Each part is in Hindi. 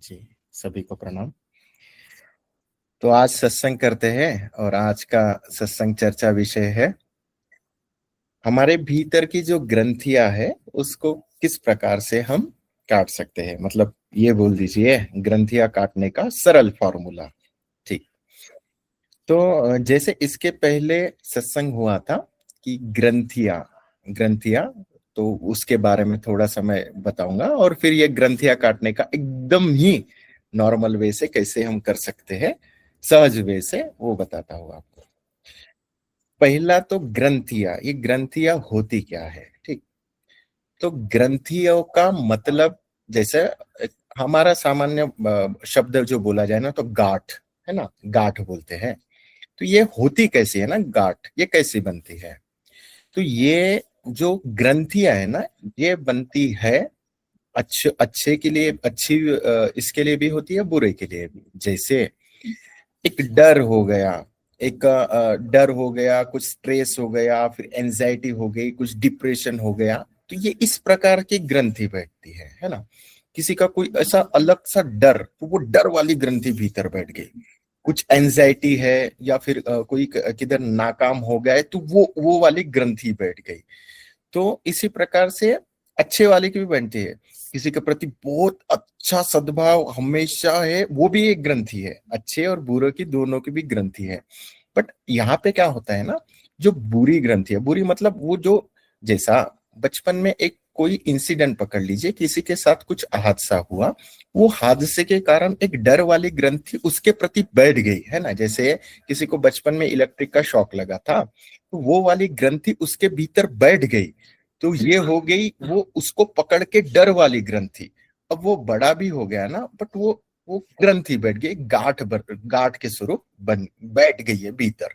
जी, सभी को प्रणाम। तो आज सत्संग करते हैं और आज का सत्संग चर्चा विषय है हमारे भीतर की जो ग्रंथियां है उसको किस प्रकार से हम काट सकते हैं। मतलब ये बोल दीजिए ग्रंथियां काटने का सरल फॉर्मूला। ठीक। तो जैसे इसके पहले सत्संग हुआ था कि ग्रंथियां ग्रंथियां तो उसके बारे में थोड़ा सा मैं बताऊंगा और फिर ये ग्रंथियां काटने का एकदम ही नॉर्मल वे से कैसे हम कर सकते हैं, सहज वे से वो बताता हूँ आपको। पहला तो ग्रंथियां, ये ग्रंथियां होती क्या है। ठीक। तो ग्रंथियों का मतलब जैसे हमारा सामान्य शब्द जो बोला जाए ना तो गांठ है ना, गांठ बोलते हैं। तो ये होती कैसी है ना, गांठ ये कैसी बनती है। तो ये जो ग्रंथियां है ना, ये बनती है अच्छे अच्छे के लिए, अच्छी इसके लिए भी होती है, बुरे के लिए भी। जैसे एक डर हो गया, एक डर हो गया, कुछ स्ट्रेस हो गया, फिर एंजाइटी हो गई, कुछ डिप्रेशन हो गया। तो ये इस प्रकार की ग्रंथि बैठती है ना। किसी का कोई ऐसा अलग सा डर, तो वो डर वाली ग्रंथि भीतर बैठ गई। कुछ एंजाइटी है या फिर कोई किधर नाकाम हो गया है तो वो वाली ग्रंथि बैठ गई। तो इसी प्रकार से अच्छे वाले की भी बनती है। किसी के प्रति बहुत अच्छा सद्भाव हमेशा है, वो भी एक ग्रंथि है। अच्छे और बुरे की दोनों की भी ग्रंथि है। बट यहाँ पे क्या होता है ना, जो बुरी ग्रंथि है, बुरी मतलब वो जो, जैसा बचपन में एक कोई इंसिडेंट पकड़ लीजिए, किसी के साथ कुछ हादसा हुआ, वो हादसे के कारण एक डर वाली ग्रंथि उसके प्रति बैठ गई है ना। जैसे किसी को बचपन में इलेक्ट्रिक का शॉक लगा था, तो वो वाली ग्रंथि उसके भीतर बैठ गई। तो ये हो गई वो उसको पकड़ के डर वाली ग्रंथि। अब वो बड़ा भी हो गया ना, बट वो ग्रंथि बैठ गई, गांठ के स्वरूप बन बैठ गई है भीतर।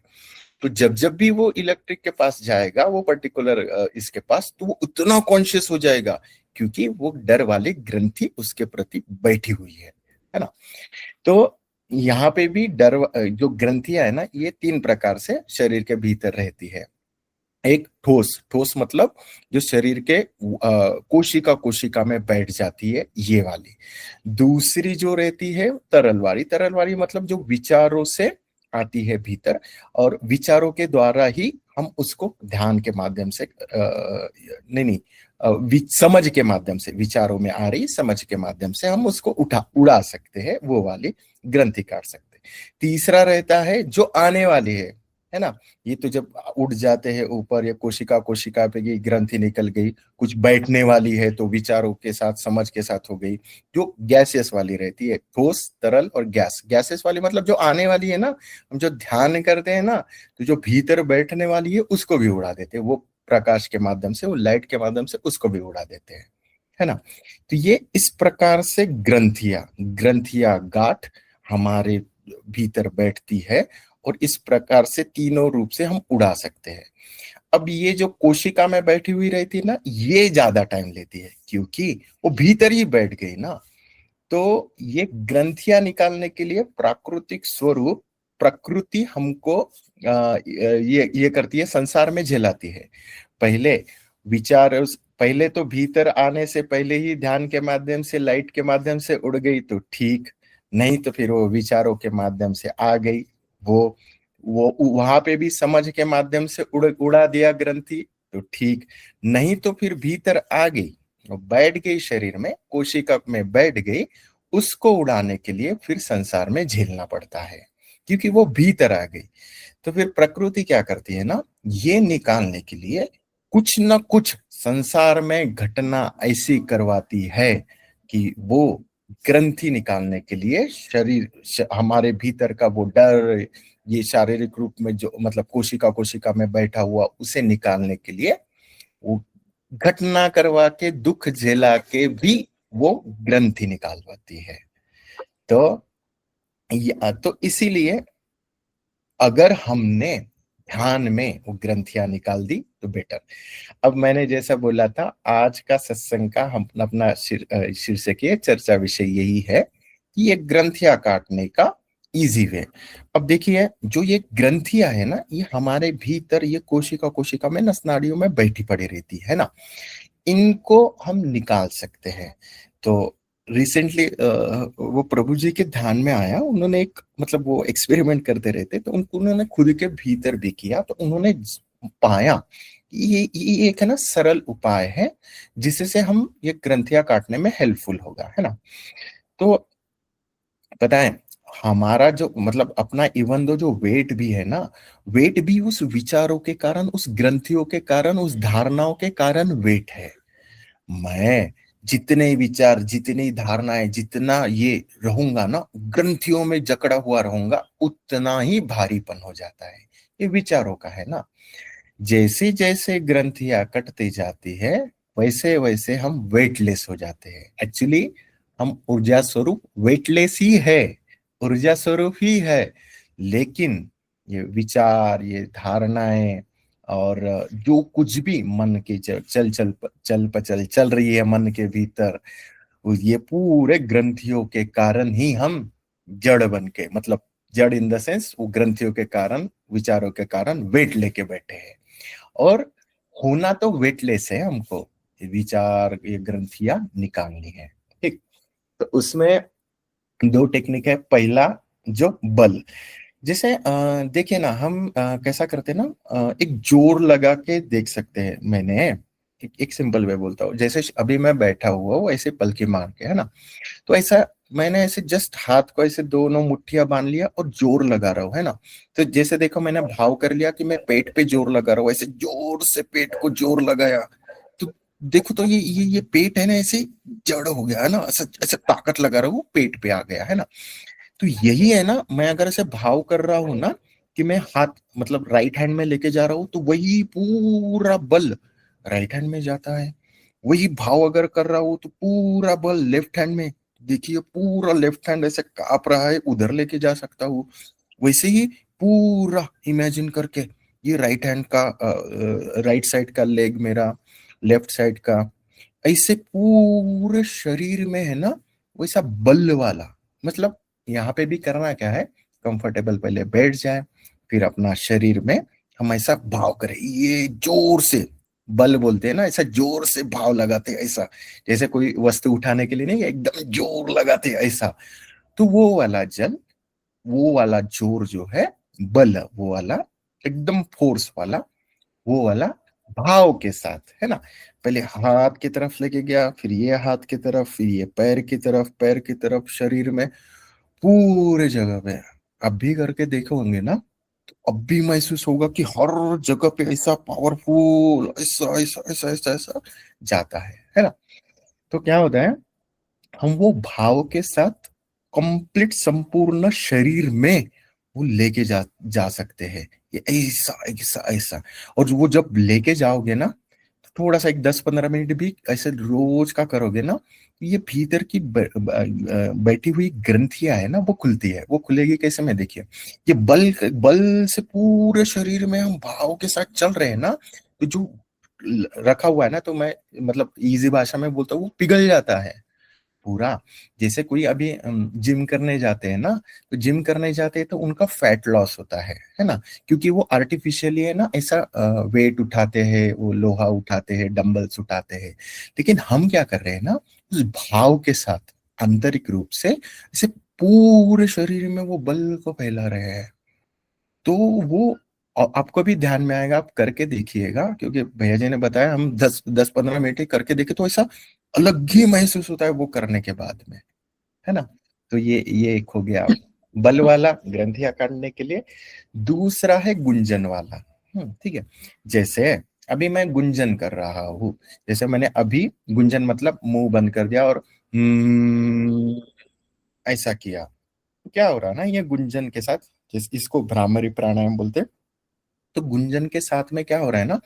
तो जब जब भी वो इलेक्ट्रिक के पास जाएगा, वो पर्टिकुलर इसके पास, तो वो उतना कॉन्शियस हो जाएगा क्योंकि वो डर वाली ग्रंथि उसके प्रति बैठी हुई है ना। तो यहाँ पे भी डर जो ग्रंथियां है ना, ये तीन प्रकार से शरीर के भीतर रहती है। एक ठोस, ठोस मतलब जो शरीर के कोशिका कोशिका में बैठ जाती है, ये वाली। दूसरी जो रहती है तरल वाली, तरल वाली मतलब जो विचारों से आती है भीतर, और विचारों के द्वारा ही हम उसको ध्यान के माध्यम से नहीं नहीं समझ के माध्यम से, विचारों में आ रही समझ के माध्यम से हम उसको उड़ा सकते हैं, वो वाली ग्रंथि काट सकते हैं। तीसरा रहता है जो आने वाली है ना। ये तो जब उड़ जाते हैं ऊपर, या कोशिका कोशिका पे ये ग्रंथि निकल गई, कुछ बैठने वाली है तो विचारों के साथ समझ के साथ हो गई। जो गैसेस वाली रहती है, ठोस तरल और गैस, गैसेस वाली मतलब जो आने वाली है ना, हम जो ध्यान करते हैं ना, तो जो भीतर बैठने वाली है उसको भी उड़ा देते हैं, वो प्रकाश के माध्यम से, वो लाइट के माध्यम से उसको भी उड़ा देते हैं, है ना। तो ये इस प्रकार से ग्रंथियां ग्रंथियां गांठ हमारे भीतर बैठती है, और इस प्रकार से तीनों रूप से हम उड़ा सकते हैं। अब ये जो कोशिका में बैठी हुई रहती है ना, ये ज्यादा टाइम लेती है क्योंकि वो भीतर ही बैठ गई ना। तो ये ग्रंथियां निकालने के लिए प्राकृतिक स्वरूप, प्रकृति हमको ये करती है, संसार में झेलाती है। पहले विचार पहले तो भीतर आने से पहले ही ध्यान के माध्यम से, लाइट के माध्यम से उड़ गई तो ठीक, नहीं तो फिर वो विचारों के माध्यम से आ गई, वो वहां पे भी समझ के माध्यम से उड़ा दिया ग्रंथि तो ठीक, नहीं तो फिर भीतर आ गई, बैठ गई शरीर में, कोशिका में बैठ गई। उसको उड़ाने के लिए फिर संसार में झेलना पड़ता है क्योंकि वो भीतर आ गई। तो फिर प्रकृति क्या करती है ना, ये निकालने के लिए कुछ ना कुछ संसार में घटना ऐसी करवाती है कि वो ग्रंथि निकालने के लिए हमारे भीतर का वो डर, ये शारीरिक रूप में जो मतलब कोशिका कोशिका में बैठा हुआ, उसे निकालने के लिए वो घटना करवा के, दुख झेला के भी वो ग्रंथि निकालवाती है। तो तो इसीलिए अगर हमने ध्यान में वो ग्रंथियां निकाल दी तो बेटर। अब मैंने जैसा बोला था, आज का सत्संग का हम अपना शीर्षक है, चर्चा विषय यही है कि ये ग्रंथियां काटने का इजी वे। अब देखिए जो ये ग्रंथियां है ना, ये हमारे भीतर, ये कोशिका कोशिका में, नस नाड़ियों में बैठी पड़ी रहती है ना, इनको हम निकाल सकते हैं। तो रिसेंटली वो प्रभु जी के ध्यान में आया, उन्होंने एक मतलब वो एक्सपेरिमेंट करते रहते, तो उनको उन्होंने खुद के भीतर भी किया, तो उन्होंने पाया कि ये एक है ना सरल उपाय है जिससे से हम ये ग्रंथियां काटने में हेल्पफुल होगा, है ना। तो पता है, हमारा जो मतलब अपना इवन दो जो वेट भी है ना, वेट भी उस विचारों के कारण, उस ग्रंथियों के कारण, उस धारणाओं के कारण वेट है। मैं जितने विचार, जितनी धारणाएं, जितना ये रहूंगा ना, ग्रंथियों में जकड़ा हुआ रहूंगा, उतना ही भारीपन हो जाता है। ये विचारों का है ना। जैसे जैसे ग्रंथियां कटती जाती है, वैसे वैसे हम वेटलेस हो जाते हैं। एक्चुअली हम ऊर्जा स्वरूप वेटलेस ही है, ऊर्जा स्वरूप ही है। लेकिन ये विचार, ये धारणाएं और जो कुछ भी मन के चल पचल चल रही है मन के भीतर, ये पूरे ग्रंथियों के कारण ही हम जड़ बन के, मतलब जड़ इन द सेंस वो ग्रंथियों के कारण, विचारों के कारण वेट लेके बैठे हैं। और होना तो वेटलेस है, हमको ये विचार, ये ग्रंथियां निकालनी है। ठीक। तो उसमें दो टेक्निक है। पहला जो बल, जैसे देखिए ना, हम कैसा करते हैं ना, एक जोर लगा के देख सकते हैं। मैंने एक सिंपल वे बोलता हूँ, जैसे अभी मैं बैठा हुआ हूँ ऐसे पलकी मार के, है ना। तो ऐसा मैंने ऐसे जस्ट हाथ को ऐसे दोनों मुट्ठियां बांध लिया और जोर लगा रहा हूँ, है ना। तो जैसे देखो, मैंने भाव कर लिया कि मैं पेट पे जोर लगा रहा हूँ, ऐसे जोर से पेट को जोर लगाया। तो देखो, तो ये पेट है ना, ऐसे जड़ हो गया है ना, ऐसा ऐसे ताकत लगा रहा हूँ, पेट पे आ गया, है ना। तो यही है ना, मैं अगर ऐसे भाव कर रहा हूं ना कि मैं हाथ मतलब राइट हैंड में लेके जा रहा हूं, तो वही पूरा बल राइट हैंड में जाता है। वही भाव अगर कर रहा हूं तो पूरा बल लेफ्ट हैंड में, देखिए पूरा लेफ्ट हैंड ऐसे कांप रहा है, उधर लेके जा सकता हूँ। वैसे ही पूरा इमेजिन करके ये राइट हैंड का, राइट साइड का लेग मेरा, लेफ्ट साइड का, ऐसे पूरे शरीर में है ना वैसा बल वाला। मतलब यहाँ पे भी करना क्या है, कंफर्टेबल पहले बैठ जाए, फिर अपना शरीर में हम ऐसा भाव करें, ये जोर से बल बोलते हैं ना, ऐसा जोर से भाव लगाते हैं ऐसा, जैसे कोई वस्तु उठाने के लिए नहीं, एकदम जोर लगाते हैं ऐसा। तो वो वाला जल, वो वाला जोर जो है, बल वो वाला, एकदम फोर्स वाला, वो वाला भाव के साथ, है ना। पहले हाथ की तरफ लेके गया, फिर ये हाथ की तरफ, फिर ये पैर की तरफ, पैर की तरफ, शरीर में पूरे जगह पे। अब भी करके देखो होंगे ना, तो अब भी महसूस होगा कि हर जगह पे ऐसा पावरफुल, ऐसा ऐसा ऐसा ऐसा ऐसा जाता है ना। तो क्या होता है, हम वो भाव के साथ कंप्लीट संपूर्ण शरीर में वो लेके जा सकते हैं। ये ऐसा ऐसा ऐसा। और वो जब लेके जाओगे ना, तो थोड़ा सा एक 10-15 मिनट भी ऐसे रोज का करोगे ना, ये भीतर की बैठी हुई ग्रंथियां है ना, वो खुलती है। वो खुलेगी कैसे में, देखिए, ये बल बल से पूरे शरीर में हम भाव के साथ चल रहे हैं ना, तो जो रखा हुआ है ना, तो मैं मतलब इजी भाषा में बोलता हूँ, वो पिघल जाता है पूरा। जैसे कोई अभी जिम करने जाते हैं ना, तो जिम करने जाते हैं तो उनका फैट लॉस होता है ना, क्योंकि वो आर्टिफिशियली है ना ऐसा वेट उठाते हैं, वो लोहा उठाते हैं, डंबल्स उठाते हैं। लेकिन हम क्या कर रहे हैं ना, उस भाव के साथ आंतरिक रूप से इसे पूरे शरीर में वो बल को फैला रहे हैं। तो वो आपको भी ध्यान में आएगा, आप करके देखिएगा, क्योंकि भैया जी ने बताया, हम 10-15 मिनट ही करके देखे तो ऐसा अलग ही महसूस होता है वो करने के बाद में, है ना। तो ये एक हो गया बल वाला, ग्रंथियां काटने के लिए। दूसरा है गुंजन वाला। ठीक है। जैसे अभी मैं गुंजन कर रहा हूँ, जैसे मैंने अभी गुंजन मतलब मुंह बंद कर दिया और ऐसा किया, तो क्या हो रहा है ना, ये गुंजन के साथ, इसको भ्रामरी प्राणायाम बोलते हैं। तो गुंजन के साथ में क्या हो रहा है ना,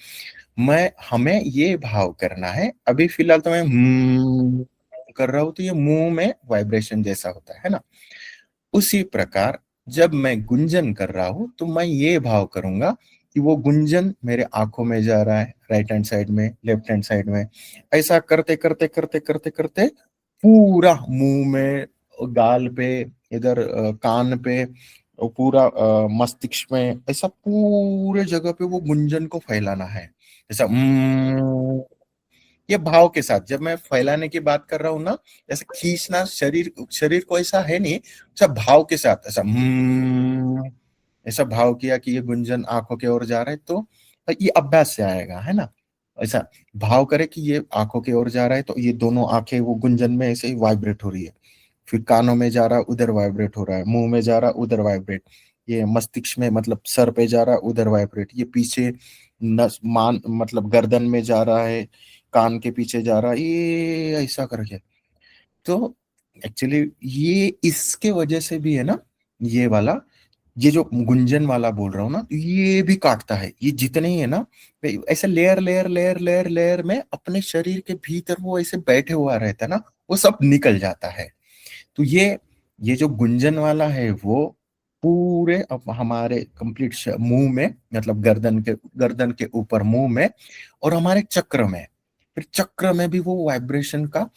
मैं हमें ये भाव करना है, अभी फिलहाल तो मैं कर रहा हूं, तो ये मुंह में वाइब्रेशन जैसा होता है ना। उसी प्रकार जब मैं गुंजन कर रहा हूं, तो मैं ये भाव करूंगा कि वो गुंजन मेरे आंखों में जा रहा है, राइट हैंड साइड में, लेफ्ट हैंड साइड में। ऐसा करते करते करते करते करते पूरा मुंह में, गाल पे, इधर कान पे, और पूरा मस्तिष्क में, ऐसा पूरे जगह पे वो गुंजन को फैलाना है। जैसा ये भाव के साथ जब मैं फैलाने की बात कर रहा हूं ना, जैसे खींचना, शरीर शरीर को ऐसा है नहीं, ऐसा भाव के साथ, ऐसा ऐसा भाव किया कि ये गुंजन आंखों की ओर जा रहा है, तो ये अभ्यास से आएगा, है ना। ऐसा भाव करे कि ये आंखों की ओर जा रहा है, तो ये दोनों आंखें वो गुंजन में ऐसे ही वाइब्रेट हो रही है। फिर कानों में जा रहा, उधर वाइब्रेट हो रहा है, मुंह में जा रहा, उधर वाइब्रेट, ये मस्तिष्क में मतलब सर पे जा रहा, उधर वाइब्रेट, ये पीछे नस मान मतलब गर्दन में जा रहा है, कान के पीछे जा रहा है, ये ऐसा करके। तो एक्चुअली ये इसके वजह से भी है ना, ये वाला, ये जो गुंजन वाला बोल रहा हूँ ना, ये भी काटता है, ये जितने ही है ना, ऐसे layer layer layer layer layer में अपने शरीर के भीतर वो ऐसे बैठे हुआ रहता है ना, वो सब निकल जाता है। तो ये जो गुंजन वाला है वो पूरे अब हमारे कंप्लीट मुंह में, मतलब गर्दन के ऊपर मुंह में, और हमारे चक्र में, फिर चक्र में भी वो वाइब्रेशन का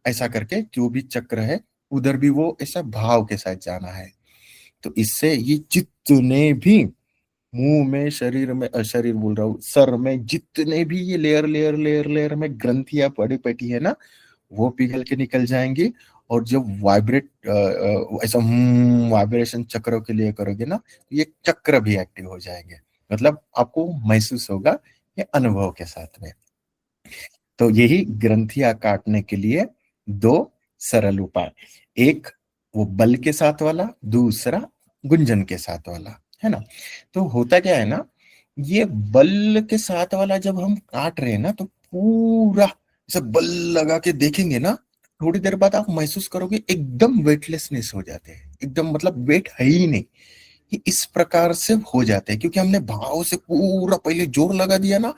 ऐसा करके जो भी चक्र है उधर भी वो ऐसा भाव के साथ जाना है। तो इससे ये जितने भी मुंह में, शरीर में, शरीर बोल रहा हूँ, सर में जितने भी ये लेयर लेयर लेयर लेयर में ग्रंथियां पड़ी पड़ी है ना, वो पिघल के निकल जाएंगी। और जब वाइब्रेट ऐसा वाइब्रेशन चक्रों के लिए करोगे ना, तो ये चक्र भी एक्टिव हो जाएंगे, मतलब आपको महसूस होगा ये अनुभव के साथ में। तो यही ग्रंथियां काटने के लिए दो सरल उपाय, एक वो बल के साथ वाला, दूसरा गुंजन के साथ वाला, है ना। तो होता क्या है ना, ये बल के साथ वाला जब हम काट रहे हैं ना, तो पूरा ऐसे बल लगा के देखेंगे ना, थोड़ी देर बाद आप महसूस करोगे एकदम वेटलेसनेस हो जाते हैं, एकदम मतलब वेट है ही नहीं। ये इस प्रकार से हो जाते हैं क्योंकि हमने भाव से पूरा पहले जोर लगा दिया ना,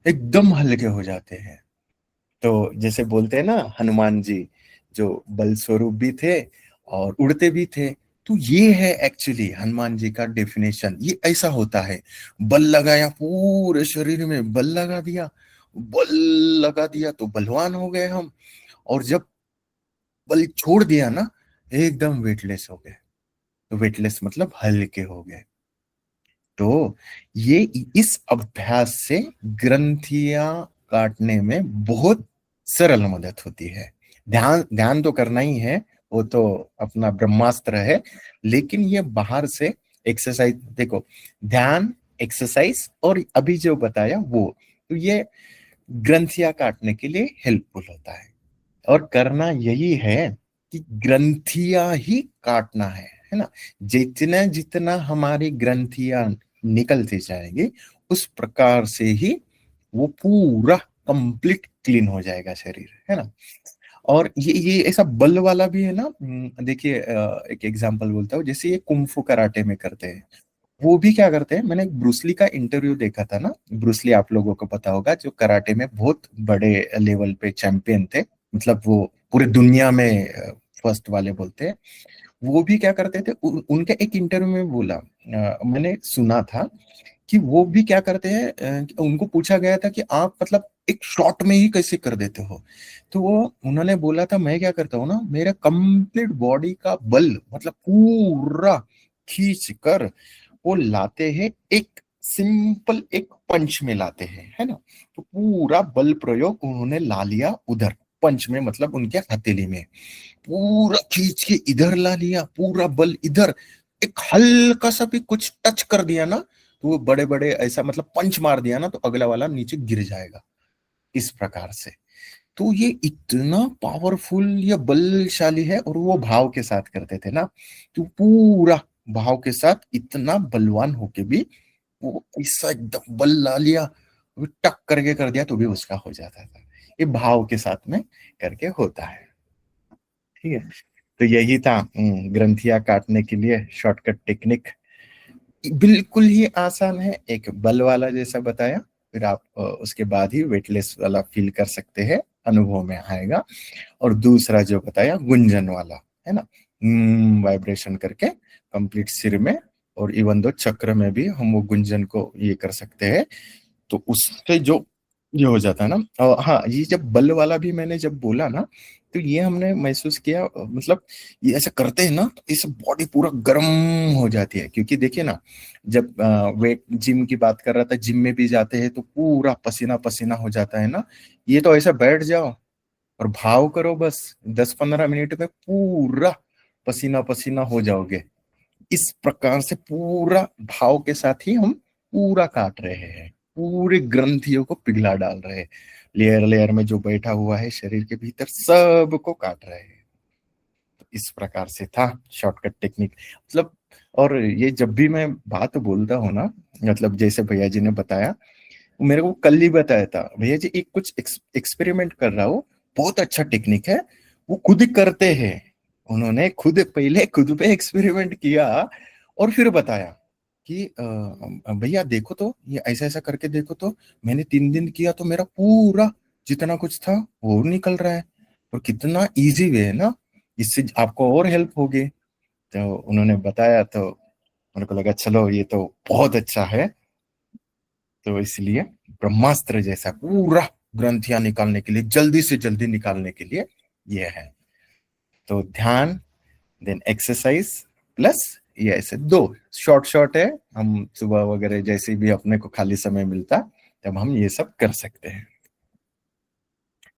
एकदम हल्के हो जाते हैं। तो जैसे बोलते हैं ना, हनुमान जी जो बल स्वरूप भी थे और उड़ते भी थे, तो ये है एक्चुअली हनुमान जी का डेफिनेशन, ये ऐसा होता है। बल लगाया, पूरे शरीर में बल लगा दिया, बल लगा दिया तो बलवान हो गए हम। और जब बल छोड़ दिया ना, एकदम वेटलेस हो गए। तो वेटलेस मतलब हल्के हो गए। तो ये इस अभ्यास से ग्रंथियां काटने में बहुत सरल मदद होती है। ध्यान ध्यान तो करना ही है, वो तो अपना ब्रह्मास्त्र है। लेकिन ये बाहर से एक्सरसाइज, देखो, ध्यान, एक्सरसाइज और अभी जो बताया वो, तो ये ग्रंथियां काटने के लिए हेल्पफुल होता है। और करना यही है कि ग्रंथियां ही काटना है ना। जितना जितना हमारी ग्रंथियां निकलती जाएंगी, उस प्रकार से ही वो पूरा कंप्लीट क्लीन हो जाएगा शरीर, है ना। और ये ऐसा बल वाला भी है ना। देखिए, एक एग्जांपल बोलता हूँ, जैसे ये कुंफू कराटे में करते हैं, वो भी क्या करते हैं, मैंने ब्रूसली का इंटरव्यू देखा था ना। ब्रूसली आप लोगों को पता होगा, जो कराटे में बहुत बड़े लेवल पे चैंपियन थे, मतलब वो पूरे दुनिया में फर्स्ट वाले बोलते हैं। वो भी क्या करते थे, उनके एक इंटरव्यू में बोला, मैंने सुना था कि वो भी क्या करते हैं, उनको पूछा गया था कि आप मतलब एक शॉट में ही कैसे कर देते हो। तो वो उन्होंने बोला था, मैं क्या करता हूँ ना, मेरा कंप्लीट बॉडी का बल मतलब पूरा खींच कर वो लाते हैं, एक सिंपल एक पंच में लाते हैं, है ना। तो पूरा बल प्रयोग उन्होंने ला लिया उधर पंच में, मतलब उनके हथेली में पूरा खींच के इधर ला लिया, पूरा बल इधर, एक हल्का सा भी कुछ टच कर दिया ना, तो वो बड़े बड़े ऐसा मतलब पंच मार दिया ना, तो अगला वाला नीचे गिर जाएगा, इस प्रकार से। तो ये इतना पावरफुल या बलशाली है, और वो भाव के साथ करते थे ना, तो पूरा भाव के साथ इतना बलवान होके भी वो ऐसा एकदम बल ला लिया, वो टक करके कर दिया तो भी उसका हो जाता था। ये भाव के साथ में करके होता है। ठीक है। तो यही था ग्रंथियां काटने के लिए शॉर्टकट टेक्निक। बिल्कुल ही आसान है, एक बल वाला जैसा बताया, फिर आप उसके बाद ही वेटलेस वाला फील कर सकते हैं, अनुभव में आएगा। और दूसरा जो बताया गुंजन वाला, है ना, वाइब्रेशन करके कंप्लीट सिर में, और इवन दो चक्र में भी हम वो गुंजन को ये कर सकते हैं। तो उससे जो ये हो जाता है ना, हाँ, ये जब बल वाला भी मैंने जब बोला ना, तो ये हमने महसूस किया, मतलब ये ऐसा करते हैं ना तो इससे बॉडी पूरा गर्म हो जाती है। क्योंकि देखिए ना, जब वेट जिम की बात कर रहा था, जिम में भी जाते हैं तो पूरा पसीना पसीना हो जाता है ना। ये तो ऐसा बैठ जाओ और भाव करो, बस 10-15 मिनट में पूरा पसीना पसीना हो जाओगे। इस प्रकार से पूरा भाव के साथ ही हम पूरा काट रहे हैं, पूरी ग्रंथियों को पिघला डाल रहे हैं, लेयर लेयर में जो बैठा हुआ है शरीर के भीतर सबको काट रहे हैं। तो इस प्रकार से था शॉर्टकट टेक्निक, मतलब। और ये जब भी मैं बात बोलता हूँ ना, मतलब जैसे भैया जी ने बताया, मेरे को कल ही बताया था भैया जी, एक कुछ एक्सपेरिमेंट कर रहा हूँ, बहुत अच्छा टेक्निक है, वो खुद करते हैं। उन्होंने खुद पहले खुद पे एक्सपेरिमेंट किया और फिर बताया कि भैया देखो तो ये ऐसा ऐसा करके देखो तो, मैंने 3 दिन किया तो मेरा पूरा जितना कुछ था वो निकल रहा है, और कितना इजी वे है ना, इससे आपको और हेल्प होगी। तो उन्होंने बताया तो मेरे को लगा चलो ये तो बहुत अच्छा है। तो इसलिए ब्रह्मास्त्र जैसा पूरा ग्रंथियां निकालने के लिए, जल्दी से जल्दी निकालने के लिए ये है। तो ध्यान, देन एक्सरसाइज, प्लस ये ऐसे दो शॉर्ट शॉर्ट है। हम सुबह वगैरह जैसे भी अपने को खाली समय मिलता, तब हम ये सब कर सकते हैं।